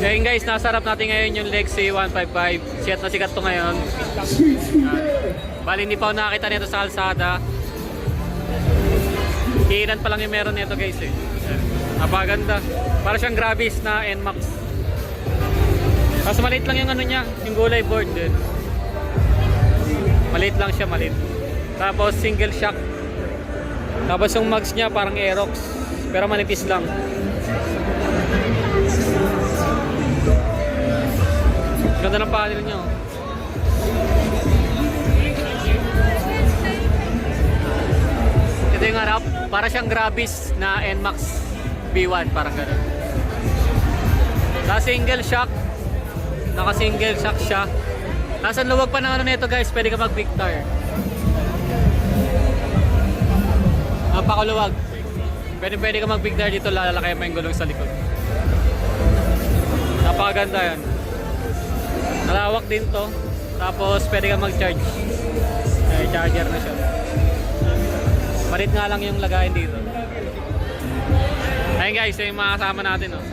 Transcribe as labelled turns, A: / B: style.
A: Ngayon guys, nasa harap natin ngayon yung Lexi 155. Sikat na sikat to ngayon. Bali hindi pa ako nakakita nito sa kalsada. Kiinan pa lang yung meron nito guys eh. Napaganda. Para siyang Gravis na NMAX. Mas maliit lang yung ano niya, yung gulay board din. Maliit lang siya, maliit. Tapos single shock. Tapos yung mags niya parang Aerox, pero manipis lang. Ganda ng panel niya. Ito yung harap, para siyang Gravis na NMAX B1, parang gano'n. Sa single shock, naka single shock siya. Nasa luwag pa ng ano nito guys, pwede ka mag Victor. Ang pakuluwag. Pwede ka mag Victor dito, lalaki mo yung gulong sa likod. Napakaganda yan. Nalawak din to. Tapos pwede ka mag-charge. Ay, charger na siya. Malit nga lang yung lagayan dito. Ayun guys, yung mga kasama natin oh.